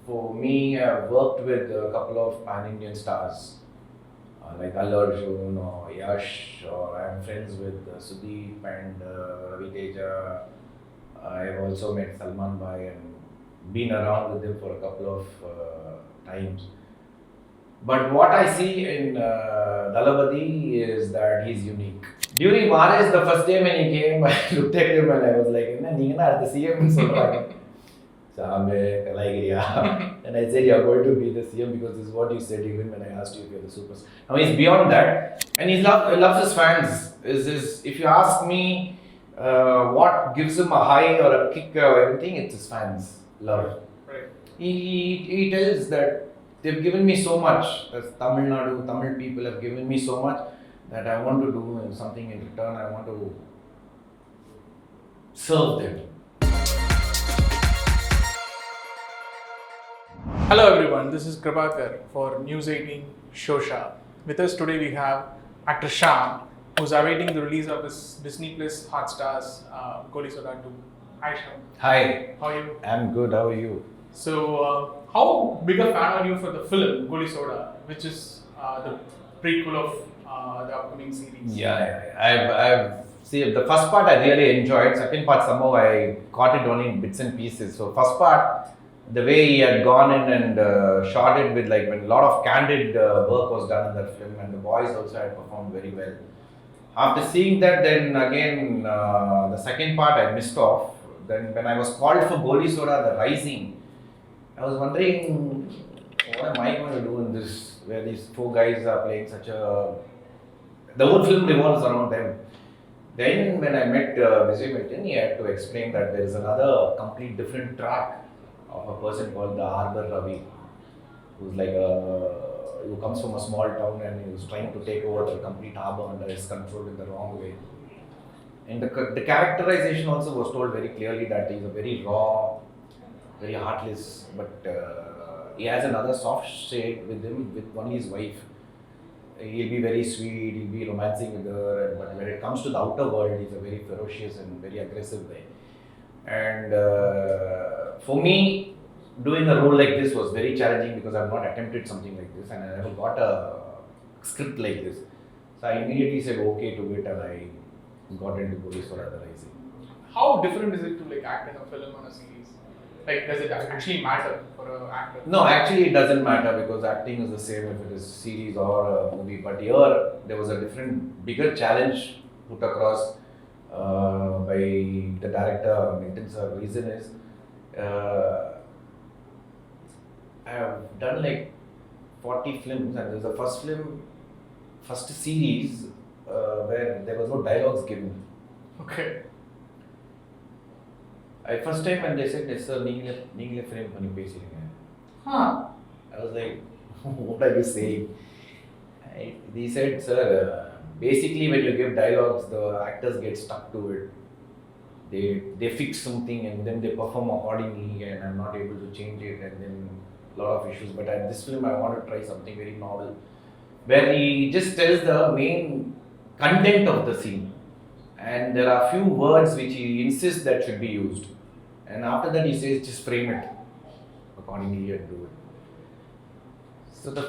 for me, I've worked with a couple of pan-Indian stars like Arjun or Yash, or I'm friends with Sudeep and Ravi Teja. I've also met Salman Bhai and been around with him for a couple of times. But what I see in Thalapathy is that he's unique. During Maharaj, the first day when he came, I looked at him and I was like, "You're the CM." Shaam, and I said, "You're going to be the CM because this is what you said even when I asked you if you're the superstar." Now he's beyond that, and he loves his fans. If you ask me, what gives him a high or a kick or anything, it's his fans. Love. Right. He tells that they've given me so much. As Tamil Nadu, Tamil people have given me so much that I want to do something in return. I want to serve them. Hello everyone, this is Prabhakar for News 18 Shosha. With us today we have actor Shaam, who's awaiting the release of his Disney Plus Hotstar's Golisoda 2. Hi Shaam. Hi. How are you? I'm good. How are you? So, how big a fan are you for the film Golisoda, which is the prequel of the upcoming series? I've see the first part I really enjoyed. Second part somehow I caught it only in bits and pieces. So first part, the way he had gone in and shot it with like when a lot of candid work was done in that film, and the boys also had performed very well. After seeing that, then again the second part I missed off. Then when I was called for Golisoda Rising, I was wondering what am I going to do in this, where these four guys are playing such a... The whole film revolves around them. Then when I met Vijay, he had to explain that there is another complete different track of a person called the Harbor Ravi, who's like who comes from a small town and he was trying to take over the complete harbour under his control in the wrong way. And the characterization also was told very clearly that he's a very raw, very heartless, but he has another soft shade with him, with only his wife. He'll be very sweet, he'll be romancing with her, but when it comes to the outer world, he's a very ferocious and very aggressive guy. And for me, doing a role like this was very challenging because I've not attempted something like this and I never got a script like this. So I immediately said okay to it and I got into Golisoda Rising. How different is it to like act in a film or a series? Like, does it actually matter for an actor? No, actually it doesn't matter because acting is the same if it is series or a movie. But here there was a different, bigger challenge put across by the director. The reason is I have done like 40 films and there's a first series where there was no dialogues given. Okay. First time when they said, "Yes sir, நீங்களே frame பண்ணி பேசுறீங்க." I was like, what are you saying? He said, "Sir, basically when you give dialogues, the actors get stuck to it. They fix something and then they perform accordingly and I'm not able to change it and then a lot of issues. But at this film I want to try something very novel where he just tells the main content of the scene and there are few words which he insists that should be used. And after that he says just frame it accordingly and do it." So the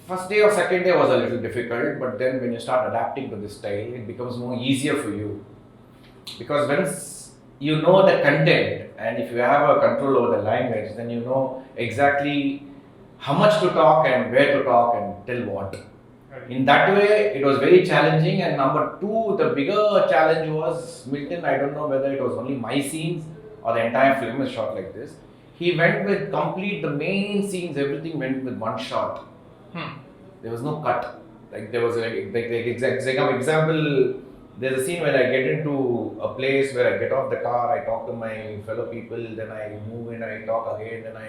first day or second day was a little difficult, but then when you start adapting to this style, it becomes more easier for you. Because once you know the content and if you have a control over the language, then you know exactly how much to talk and where to talk and tell what. In that way, it was very challenging. And number two, the bigger challenge was Milton. I don't know whether it was only my scenes or the entire film is shot like this. He went with the main scenes, everything went with one shot. There was no cut. Like there was example, there's a scene where I get into a place where I get off the car, I talk to my fellow people, then I move in, I talk again, then I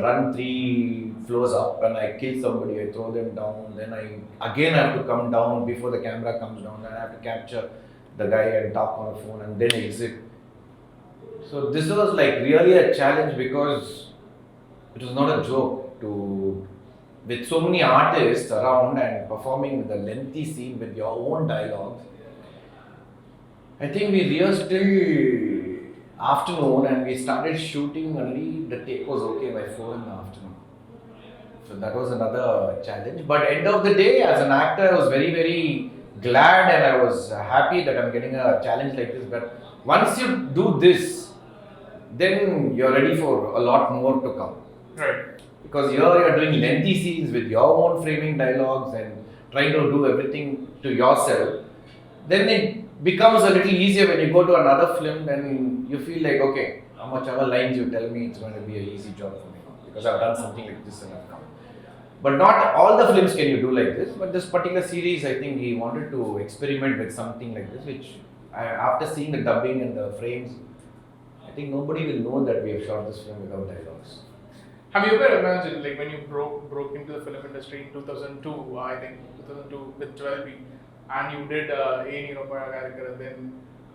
run 3 floors up and I kill somebody, I throw them down, then I again have to come down before the camera comes down, then I have to capture the guy and talk on the phone and then exit. So this was like really a challenge because it was not a joke with so many artists around and performing with a lengthy scene with your own dialogues. I think we rehearsed till afternoon, and we started shooting only the take was okay by 4 in the afternoon. So that was another challenge. But end of the day, as an actor, I was very, very glad and I was happy that I'm getting a challenge like this. But once you do this, then you're ready for a lot more to come. Right. Because here you're doing lengthy scenes with your own framing dialogues and trying to do everything to yourself. Then it becomes a little easier when you go to another film and you feel like, okay, how much ever lines you tell me, it's going to be an easy job for me because I've done something like this and I've come. But not all the films can you do like this. But this particular series, I think he wanted to experiment with something like this, which after seeing the dubbing and the frames, I think nobody will know that we have shot this film without dialogues. Have you ever imagined, like when you broke into the film industry in 2002, I think 2002 with 12B, and you did A. character,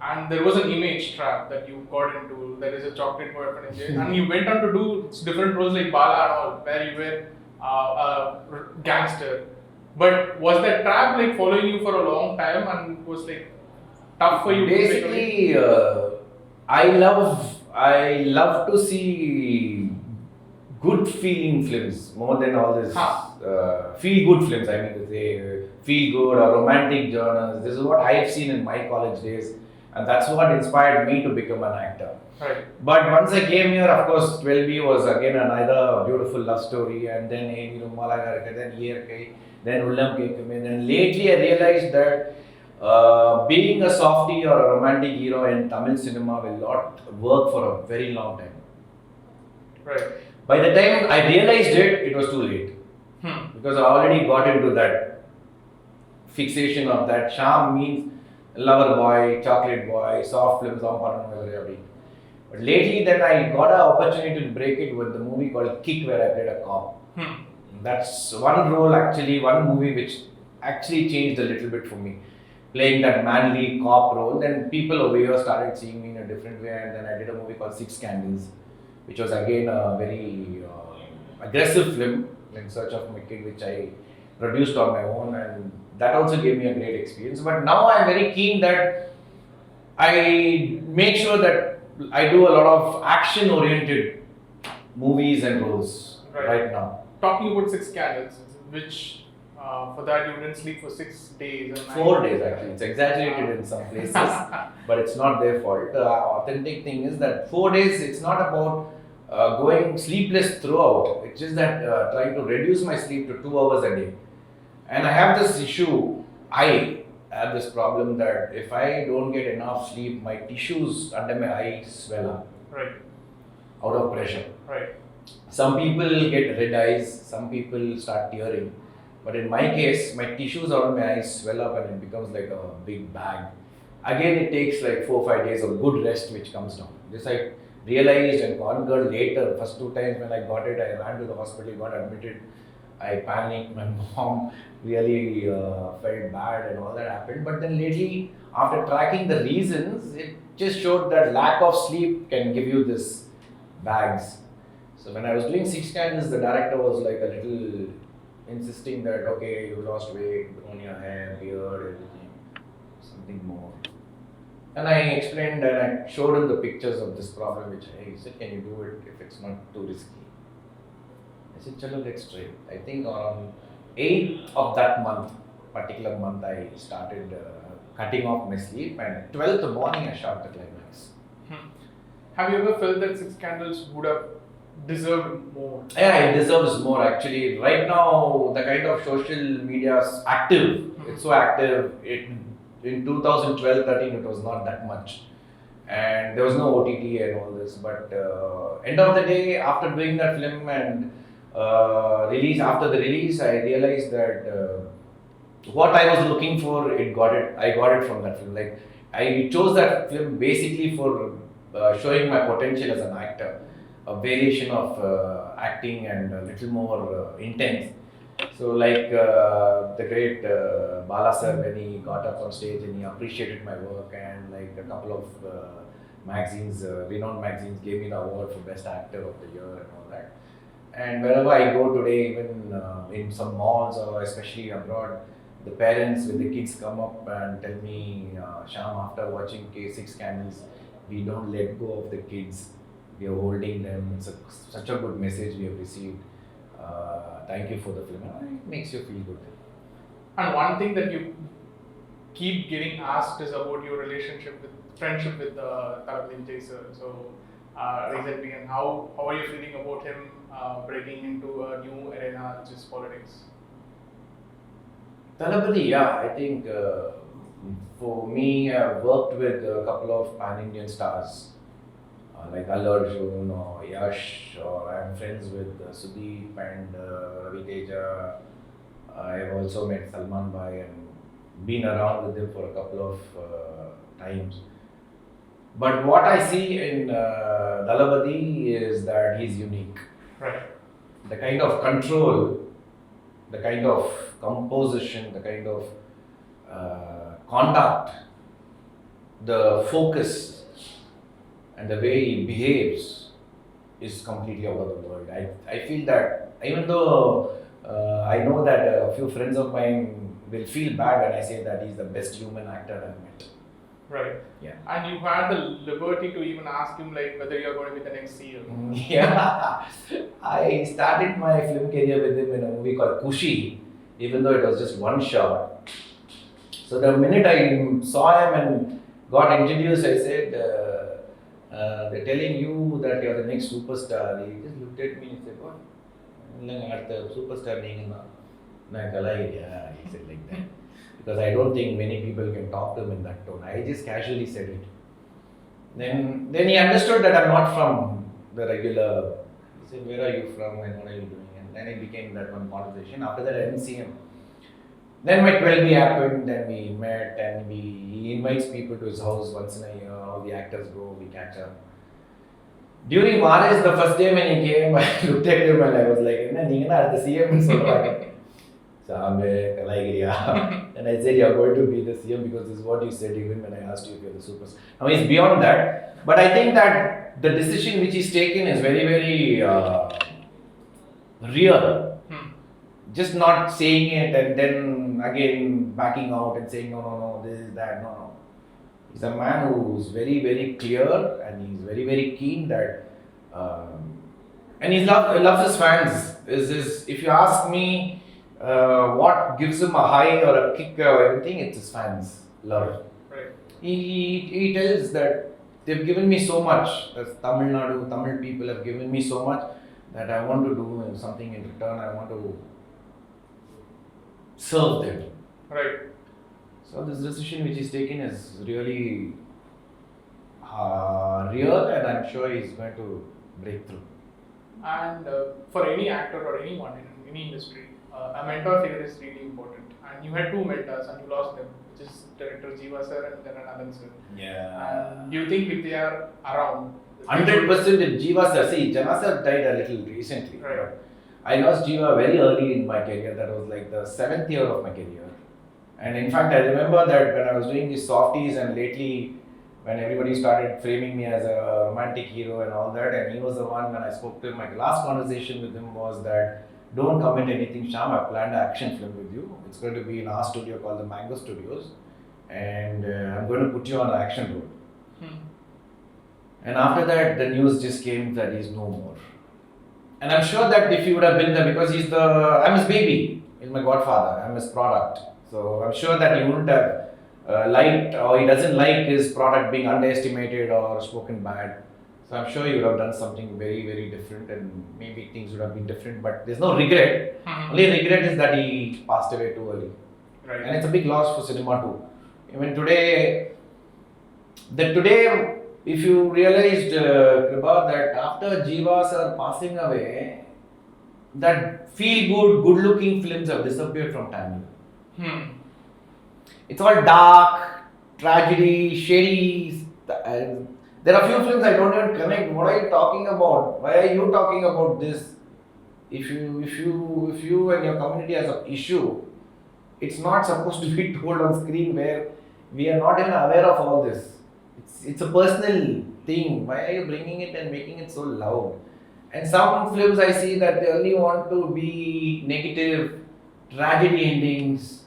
and there was an image trap that you got into. There is a chocolate boy of an engineer, and you went on to do different roles like Bala and all, where you were a gangster. But was that trap like following you for a long time and was like tough for you? Basically, I love to see good feeling films more than all this feel good films. I mean to say feel good or romantic genres. This is what I have seen in my college days, and that's what inspired me to become an actor. Right. But once I came here, of course, 12B was again another beautiful love story, and then then Iyarkai, then Ullam Kekkume. Then lately I realized that being a softie or a romantic hero in Tamil cinema will not work for a very long time. Right. By the time I realized it, it was too late. Because I already got into that fixation of that. Shaam means lover boy, chocolate boy, soft films, but lately then I got an opportunity to break it with the movie called Kick, where I played a cop. That's one role actually, one movie which actually changed a little bit for me. Playing that manly cop role, then people over here started seeing me in a different way, and then I did a movie called Six Candles, which was again a very aggressive film, In Search of My Kid, which I produced on my own, and that also gave me a great experience. But now I'm very keen that I make sure that I do a lot of action-oriented movies and roles right now. Talking about Six Candles, which for that you didn't sleep for 6 days. And 4 days actually. It's exaggerated in some places, but it's not their fault. The authentic thing is that 4 days, it's not about going sleepless throughout. It's just that trying to reduce my sleep to 2 hours a day. And I have this issue, I have this problem that if I don't get enough sleep, my tissues under my eyes swell up. Right. Out of pressure. Right. Some people get red eyes, some people start tearing. But in my case, my tissues around my eyes swell up and it becomes like a big bag. Again, it takes like 4 or 5 days of good rest which comes down. This I realized and conquered later. First 2 times when I got it, I ran to the hospital, got admitted. I panicked, my mom really felt bad and all that happened. But then lately, after tracking the reasons, it just showed that lack of sleep can give you this bags. So when I was doing Six Candles, the director was like a little insisting that, okay, you lost weight, grown your hair, beard, everything, something more. And I explained and I showed him the pictures of this problem, which he said, can you do it if it's not too risky? I said, chalo, let's try. I think on 8th of that month, particular month, I started cutting off my sleep, and 12th morning I shot the climax. Have you ever felt that Six Candles would have deserved more? Yeah, it deserves more actually. Right now, the kind of social media is active. It's so active. In 2012-13, it was not that much. And there was no OTT and all this. But end of the day, after doing that film and after the release, I realized that what I was looking for, I got it from that film. Like, I chose that film basically for showing my potential as an actor. A variation of acting and a little more intense. So like the great Bala sir, when he got up on stage and he appreciated my work, and like a couple of magazines, renowned magazines gave me the award for best actor of the year and all that. And wherever I go today, even in some malls or especially abroad, the parents with the kids come up and tell me, Shaam, after watching Six Candles, we don't let go of the kids. We are holding them. It's such a good message we have received. Thank you for the film. It makes you feel good. And one thing that you keep getting asked is about your friendship with Thalapathy Vijay sir. So recently, and how are you feeling about him breaking into a new arena, which is politics? Thalapathy, yeah, I think for me, I've worked with a couple of pan-Indian stars like Allu Arjun or Yash, or I'm friends with Sudeep and Vijay. I've also met Salman Bhai and been around with him for a couple of times. But what I see in Thalapathy is that he's unique. Right. The kind of control, the kind of composition, the kind of conduct, the focus, and the way he behaves is completely out of the world. I feel that even though I know that a few friends of mine will feel bad when I say that he's the best human actor I've met. Right. Yeah. And you had the liberty to even ask him like whether you're going to be the next CM. Yeah. I started my film career with him in a movie called Kushi, even though it was just one shot. So the minute I saw him and got introduced, I said, they're telling you that you're the next superstar. He just looked at me and said, what? The superstar being he said like that. Because I don't think many people can talk to him in that tone. I just casually said it. Then he understood that I'm not from the regular. He said, where are you from and what are you doing? And then it became that one conversation. After that, I didn't see him. Then my 12B happened, then we met, and he invites people to his house once in a year. All the actors go, we catch up. During Maris, the first day when he came, I looked at him and I was like, the CM. And I said, you're going to be the CM because this is what you said even when I asked you if you're the superstar. Now he's beyond that, but I think that the decision which he's taken is very, very real. Just not saying it and then again backing out and saying, no, this is that, no. He's a man who's very, very clear and he's very, very keen that, and he loves his fans. If you ask me what gives him a high or a kick or anything, it's his fans' love. Right. He tells that they've given me so much, as Tamil Nadu, Tamil people have given me so much that I want to do something in return. I want to serve them. Right. So this decision which he's taken is really real, and I'm sure he's going to break through. And for any actor or anyone in any industry, a mentor figure is really important. And you had two mentors and you lost them, which is director Jiva sir and then Anand sir. Yeah. And do you think if they are around? 100% if Jiva sir. See, Jana sir died a little recently. Right. I lost Jiva very early in my career. That was like the 7th year of my career. And in fact, I remember that when I was doing these softies and lately when everybody started framing me as a romantic hero and all that, and he was the one when I spoke to him, my last conversation with him was that don't commit anything, Shaam, I've planned an action film with you. It's going to be in our studio called the Mango Studios, and I'm going to put you on an action role. And after that, the news just came that he's no more. And I'm sure that if he would have been there, because I'm his baby, he's my godfather, I'm his product. So I'm sure that he wouldn't have liked, or he doesn't like his product being underestimated or spoken bad. So I'm sure he would have done something very, very different, and maybe things would have been different, but there's no regret. Only regret is that he passed away too early. Right. And it's a big loss for cinema too. Even today, if you realized, Kripa, that after Jiva sir passing away, that feel-good, good-looking films have disappeared from Tamil. It's all dark, tragedy, shady. There are few films I don't even connect. What are you talking about? Why are you talking about this? If you and your community has an issue, it's not supposed to be told on screen where we are not even aware of all this. It's a personal thing. Why are you bringing it and making it so loud? And some films I see that they only want to be negative, tragedy endings.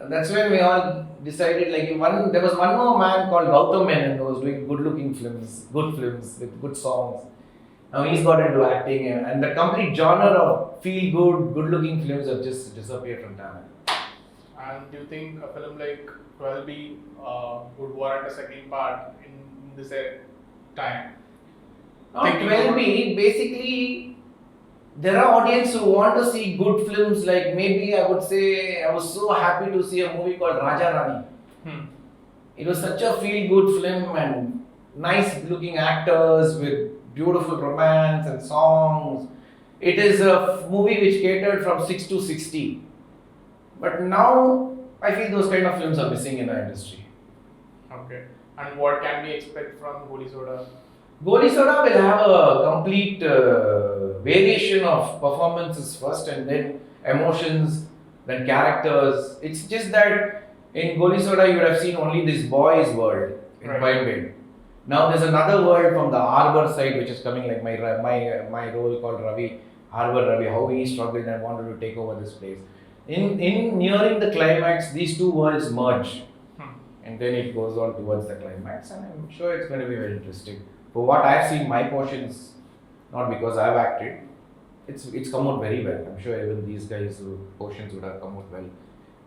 that's when we all decided, like, there was one more man called Gautam Menon who was doing good films with good songs. Now he's got into acting, and the complete genre of good looking films have just disappeared from Tamil. And do you think a film like 12B would warrant a second part in this time? Not 12B, basically, there are audience who want to see good films. Like, maybe I would say I was so happy to see a movie called Raja Rani. It was such a feel good film and nice looking actors with beautiful romance and songs. It is a movie which catered from 6 to 60. But now I feel those kind of films are missing in our industry. Okay. And what can we expect from Golisoda? Golisoda will have a complete variation of performances first, and then emotions, then characters. It's just that in Golisoda you would have seen only this boy's world in Coimbatore. Now there's another world from the Harbour side which is coming, like my role called Ravi, Harbour Ravi, how he struggled and wanted to take over this place. In nearing the climax, these two worlds merge, and then it goes on towards the climax, and I'm sure it's going to be very interesting. For what I've seen, my portions, not because I've acted, it's come out very well. I'm sure even these guys' portions would have come out well.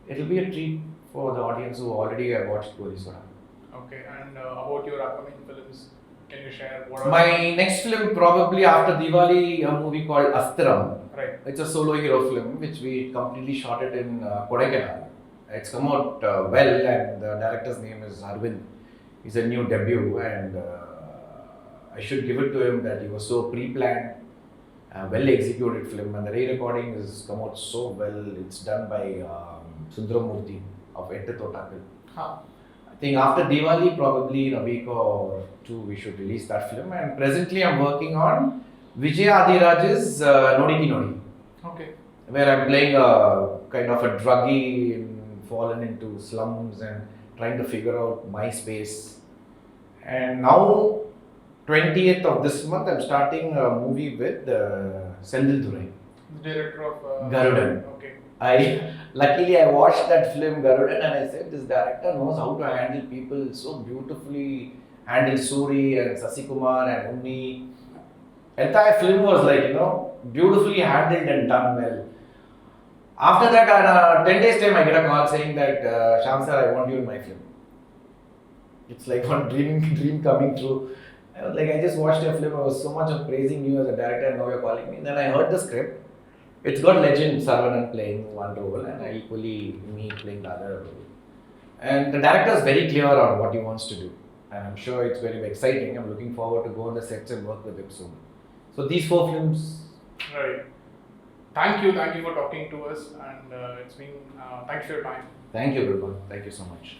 It'll be a treat for the audience who already have watched Golisoda. Okay, and about your upcoming films, can you share what are my next film? Probably after Diwali, a movie called Astram. Right. It's a solo hero film which we completely shot it in Kodaikanal. It's come out well, and the director's name is Arvind. He's a new debut, and I should give it to him that he was so pre-planned, well executed film, and the re-recording has come out so well. It's done by Sundaramurthy of Ettottakal. I think after Diwali, probably in a week or two, we should release that film. And presently, I'm working on Vijay Adiraj's Nodiki Nodi. Okay. Where I'm playing a kind of a druggie and fallen into slums and trying to figure out my space. And now, 20th of this month, I'm starting a movie with Sendil Durai. The director of Garudan. Okay. Luckily I watched that film Garudan, and I said, this director knows how to handle people so beautifully, handle Suri and Sasikumar and Unni. Entire film was beautifully handled and done well. After that, 10 days time I get a call saying that, Shaam sir, I want you in my film. It's like one dream coming true. I was like, I just watched your film, I was so much of praising you as a director, and now you're calling me. Then I heard the script. It's got legend Saravanan playing one role and equally me playing the other role. And the director is very clear on what he wants to do. And I'm sure it's very exciting. I'm looking forward to go on the sets and work with him soon. So these 4 films. Right. Thank you for talking to us, and it's been thanks for your time. Thank you, Bilbon. Thank you so much.